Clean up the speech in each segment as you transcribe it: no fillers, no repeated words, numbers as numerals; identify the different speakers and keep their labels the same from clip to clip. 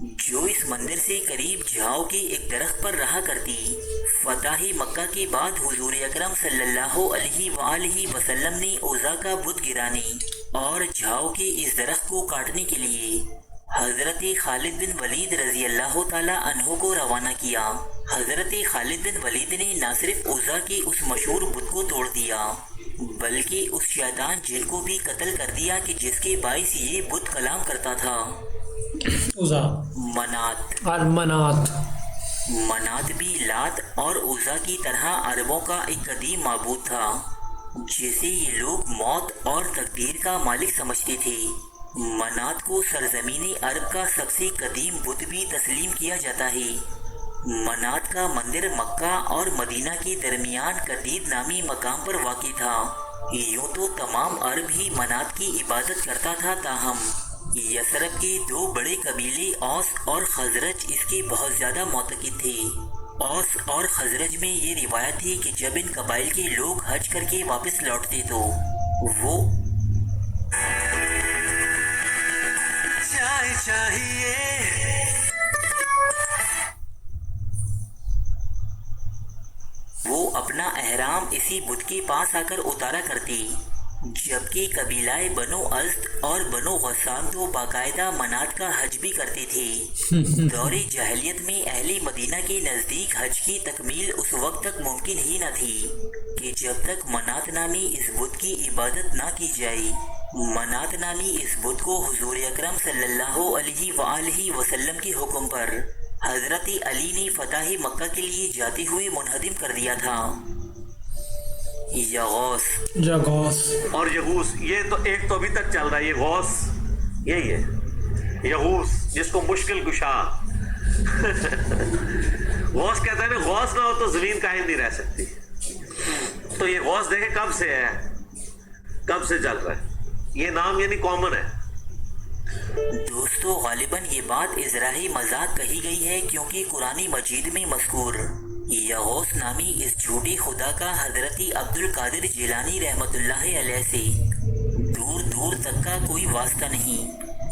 Speaker 1: جو اس مندر سے قریب جھاؤ کے ایک درخت پر رہا کرتی۔ فتح مکہ کے بعد حضور اکرم صلی اللہ علیہ وآلہ وسلم نے عزا کا بت گرانے اور جھاؤ کے اس درخت کو کاٹنے کے لیے حضرت خالد بن ولید رضی اللہ تعالی عنہ کو روانہ کیا۔ حضرت خالد بن ولید نے نہ صرف عزا کے اس مشہور بت کو توڑ دیا بلکہ اس شیطان جن کو بھی قتل کر دیا کہ جس کے باعث یہ بت کلام کرتا تھا۔
Speaker 2: عزا،
Speaker 1: منات۔
Speaker 2: المنات،
Speaker 1: منات بھی لات اور عزا کی طرح عربوں کا ایک قدیم معبود تھا جسے یہ لوگ موت اور تقدیر کا مالک سمجھتے تھے۔ منات کو سرزمین عرب کا سب سے قدیم بت بھی تسلیم کیا جاتا ہے۔ منات کا مندر مکہ اور مدینہ کے درمیان قدید نامی مقام پر واقع تھا۔ یوں تو تمام عرب ہی منات کی عبادت کرتا تھا، تاہم یثرب کے دو بڑے قبیلے اوس اور خزرج اس کے بہت زیادہ معتقد تھے۔ اوس اور خزرج میں یہ روایت تھی کہ جب ان قبائل کے لوگ حج کر کے واپس لوٹتے تو وہ چائے چاہیے وہ اپنا احرام اسی بت کے پاس آ کر اتارا کرتے، جبکہ قبیلہ بنو ازد اور بنو غسان تو باقاعدہ منات کا حج بھی کرتے تھے۔ دور جاہلیت میں اہل مدینہ کے نزدیک حج کی تکمیل اس وقت تک ممکن ہی نہ تھی کہ جب تک منات نامی اس بت کی عبادت نہ کی جائے۔ منات نامی اس بت کو حضور اکرم صلی اللہ علیہ وآلہ وسلم کے حکم پر حضرت علی نے فتح مکہ کے لیے جاتے ہوئے منہدم کر دیا تھا۔ یغوث،
Speaker 2: جگوس
Speaker 3: اور یغوث، یہ تو ایک تو ابھی تک چل رہا ہے، یہ غوث یہی ہے، یغوث جس کو مشکل کشا غوث کہتا ہے نا، غوث نہ ہو تو زمین قائم نہیں رہ سکتی۔ تو یہ غوث دیکھیں کب سے ہے، کب سے چل رہا ہے، یہ نام یعنی کامن ہے۔
Speaker 1: دوستو غالباً یہ بات ازراہ مذاق کہی گئی ہے کیونکہ قرآن مجید میں مذکور یغوث نامی اس جھوٹے خدا کا حضرت عبد القادر جیلانی رحمت اللہ علیہ سے دور دور تک کا کوئی واسطہ نہیں۔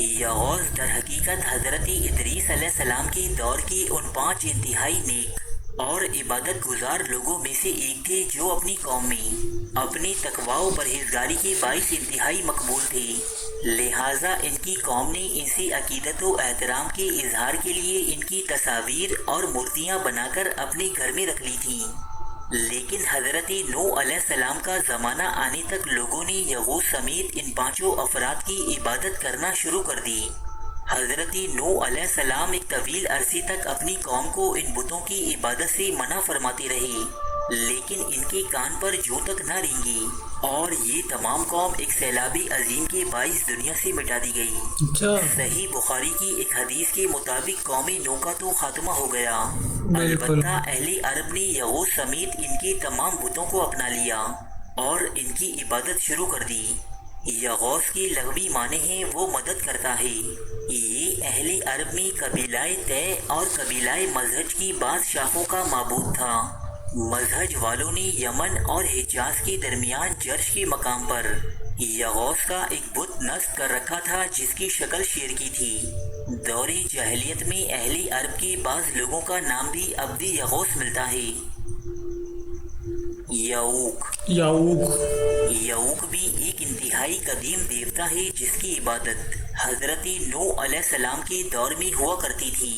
Speaker 1: یغوث در حقیقت حضرت ادریس علیہ السلام کے دور کے ان 5 انتہائی نیک اور عبادت گزار لوگوں میں سے ایک تھے جو اپنی قوم میں اپنی تقوی و پرہیزگاری کے باعث انتہائی مقبول تھے۔ لہٰذا ان کی قوم نے ان سے عقیدت و احترام کے اظہار کے لیے ان کی تصاویر اور مورتیاں بنا کر اپنے گھر میں رکھ لی تھیں۔ لیکن حضرت نوح علیہ السلام کا زمانہ آنے تک لوگوں نے یغوث سمیت ان 5 افراد کی عبادت کرنا شروع کر دی۔ حضرت نوح علیہ السلام ایک طویل عرصے تک اپنی قوم کو ان بتوں کی عبادت سے منع فرماتے رہے، لیکن ان کے کان پر جو تک نہ رینگی اور یہ تمام قوم ایک سیلاب عظیم کے باعث دنیا سے مٹا دی گئی۔ صحیح بخاری کی ایک حدیث کے مطابق قوم نوح کا تو خاتمہ ہو گیا، البتہ اہل عرب نے یغوث سمیت ان کے تمام بتوں کو اپنا لیا اور ان کی عبادت شروع کر دی۔ یغوث کی لغوی معنی ہیں وہ مدد کرتا ہے۔ یہ اہل عرب میں قبیلہ طے اور قبیلہ مزہج کی بعض شاخوں کا معبود تھا۔ مزہج والوں نے یمن اور حجاز کے درمیان جرش کے مقام پر یغوث کا ایک بت نصب کر رکھا تھا جس کی شکل شیر کی تھی۔ دور جاہلیت میں اہل عرب کے بعض لوگوں کا نام بھی عبد یغوث ملتا ہے۔ یعوق، یعوق بھی ایک انتہائی قدیم دیوتا ہے جس کی عبادت حضرت نوح علیہ السلام کے دور میں ہوا کرتی تھی۔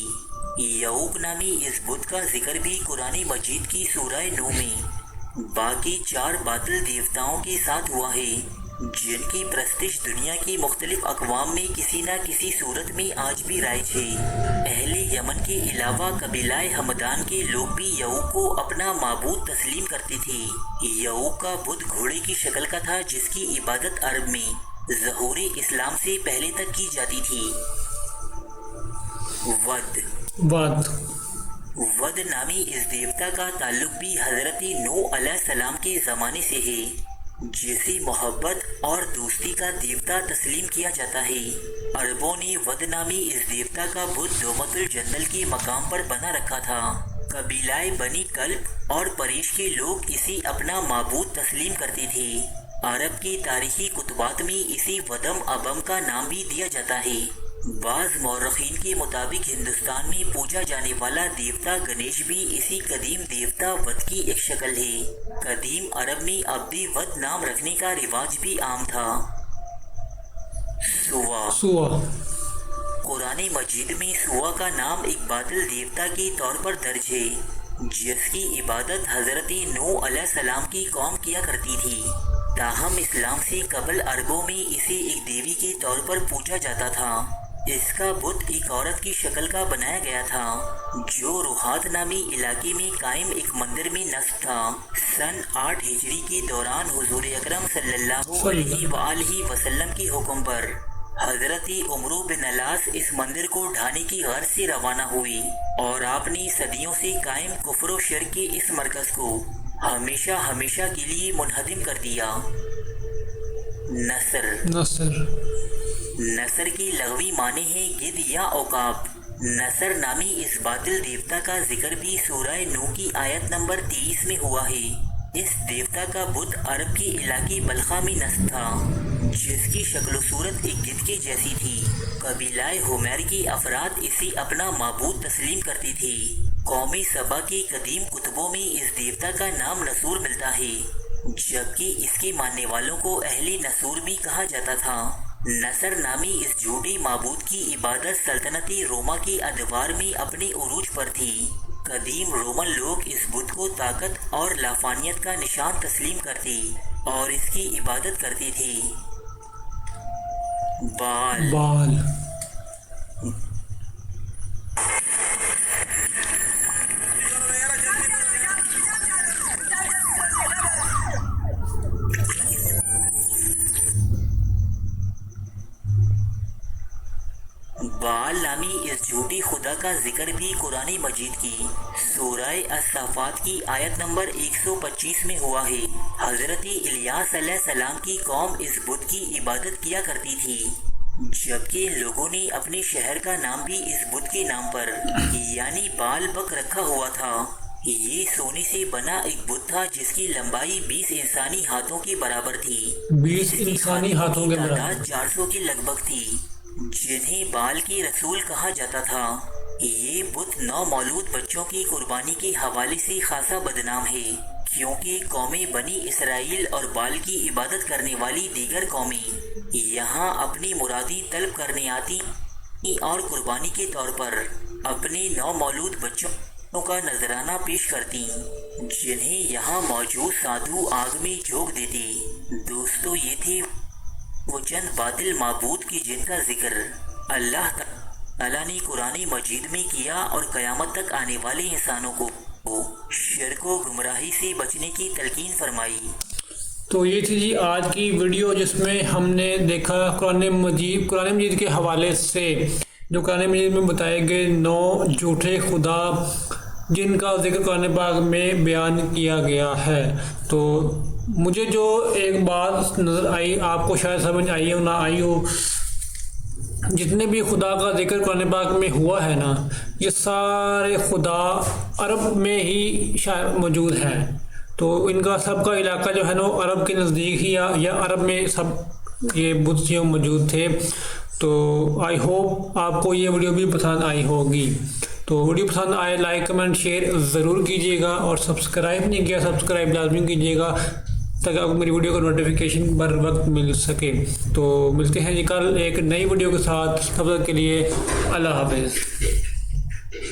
Speaker 1: یعوق نامی اس بت کا ذکر بھی قرآن مجید کی سورہ نوح میں باقی 4 باطل دیوتاؤں کے ساتھ ہوا ہے جن کی پرستش دنیا کی مختلف اقوام میں کسی نہ کسی صورت میں آج بھی رائج ہے۔ اہل یمن کے علاوہ قبیلہ ہمدان کے لوگ بھی یعوق کو اپنا معبود تسلیم کرتے تھے۔ یعوق کا بت گھوڑے کی شکل کا تھا جس کی عبادت عرب میں ظہور اسلام سے پہلے تک کی جاتی تھی۔ ود نامی اس دیوتا کا تعلق بھی حضرت نوح علیہ السلام کے زمانے سے ہے، جسے محبت اور دوستی کا دیوتا تسلیم کیا جاتا ہے۔ عربوں نے ود نامی اس دیوتا کا بت دومت الجندل کے مقام پر بنا رکھا تھا۔ قبیلہ بنی کلب اور پریش کے لوگ اسے اپنا معبود تسلیم کرتے تھے۔ عرب کی تاریخی کتبات میں اسی ودم ابم کا نام بھی دیا جاتا ہے۔ بعض مورخین کے مطابق ہندوستان میں پوجا جانے والا دیوتا گنیش بھی اسی قدیم دیوتا ود کی ایک شکل ہے۔ قدیم عرب میں عبدی ود نام رکھنے کا رواج بھی عام تھا۔
Speaker 2: سوا
Speaker 1: قرآن مجید میں سوا کا نام ایک باطل دیوتا کے طور پر درج ہے، جس کی عبادت حضرت نوح علیہ السلام کی قوم کیا کرتی تھی۔ تاہم اسلام سے قبل عربوں میں اسے ایک دیوی کے طور پر پوجا جاتا تھا۔ اس کا بت ایک عورت کی شکل کا بنایا گیا تھا جو روحات نامی علاقے میں قائم ایک مندر میں نصب تھا۔ سن 8 ہجری کے دوران حضور اکرم صلی اللہ علیہ وآلہ وسلم کے حکم پر حضرت عمرو بن العاص اس مندر کو ڈھانے کی غرض سے روانہ ہوئی اور آپ نے صدیوں سے قائم کفر و شرک کے اس مرکز کو ہمیشہ ہمیشہ کے لیے منہدم کر دیا۔ نصر کی لغوی معنی ہے گدھ یا عقاب۔ نصر نامی اس باطل دیوتا کا ذکر بھی سورہ نوح کی آیت نمبر 23 میں ہوا ہے۔ اس دیوتا کا بت عرب کے علاقے بلخا میں نصب تھا، جس کی شکل و صورت ایک گدھ کے جیسی تھی۔ قبیلہ حمیر کے افراد اسے اپنا معبود تسلیم کرتے تھے۔ قوم سبا کے قدیم کتبوں میں اس دیوتا کا نام نسور ملتا ہے، جبکہ اس کے ماننے والوں کو اہل نسور بھی کہا جاتا تھا۔ نصر نامی اس جھوٹے معبود کی عبادت سلطنتی روما کے ادوار میں اپنے عروج پر تھی۔ قدیم رومن لوگ اس بت کو طاقت اور لافانیت کا نشان تسلیم کرتے اور اس کی عبادت کرتے تھے۔ بال بال نامی اس جھوٹی خدا کا ذکر بھی قرآن مجید کی سورہ الصافات کی آیت نمبر 125 میں ہوا ہے۔ حضرت الیاس علیہ السلام کی قوم اس بت کی عبادت کیا کرتی تھی، جبکہ لوگوں نے اپنے شہر کا نام بھی اس بت کے نام پر یعنی بال بک رکھا ہوا تھا۔ یہ سونے سے بنا ایک بت تھا جس کی لمبائی 20 انسانی ہاتھوں کے برابر تھی۔
Speaker 2: 20 انسانی ہاتھوں کے برابر
Speaker 1: 400 کے لگ بھگ تھی، جنہیں بال کی رسول کہا جاتا تھا۔ یہ بت نومولود بچوں کی قربانی کے حوالے سے خاصا بدنام ہے، کیونکہ قومی بنی اسرائیل اور بال کی عبادت کرنے والی دیگر قومیں یہاں اپنی مرادی طلب کرنے آتی اور قربانی کے طور پر اپنے نومولود بچوں کا نذرانہ پیش کرتی، جنہیں یہاں موجود سادھو آگ میں جھونک دیتے۔ دوستو، یہ تھے وہ چند باطل معبود کی جن کا ذکر اللہ تعالیٰ نے قرآن مجید میں کیا اور قیامت تک آنے والے انسانوں کو شرک و گمراہی سے بچنے کی تلقین فرمائی۔
Speaker 2: تو یہ تھی جی آج کی ویڈیو، جس میں ہم نے دیکھا قرآن مجید کے حوالے سے جو قرآن مجید میں بتائے گئے 9 جھوٹے خدا جن کا ذکر قرآن پاک میں بیان کیا گیا ہے۔ تو مجھے جو ایک بات نظر آئی، آپ کو شاید سمجھ آئی ہو نہ آئی ہو، جتنے بھی خدا کا ذکر قرآن پاک میں ہوا ہے نا، یہ سارے خدا عرب میں ہی شاید موجود ہیں۔ تو ان کا سب کا علاقہ جو ہے نا عرب کے نزدیک ہی یا عرب میں سب یہ بت موجود تھے۔ تو آئی ہوپ آپ کو یہ ویڈیو بھی پسند آئی ہوگی۔ تو ویڈیو پسند آئے لائک کمنٹ شیئر ضرور کیجیے گا، اور سبسکرائب نہیں کیا سبسکرائب لازمی کیجیے گا تاکہ آپ کو میری ویڈیو کا نوٹیفیکیشن بر وقت مل سکے۔ تو ملتے ہیں جی کل ایک نئی ویڈیو کے ساتھ، تب تک کے لیے اللہ حافظ۔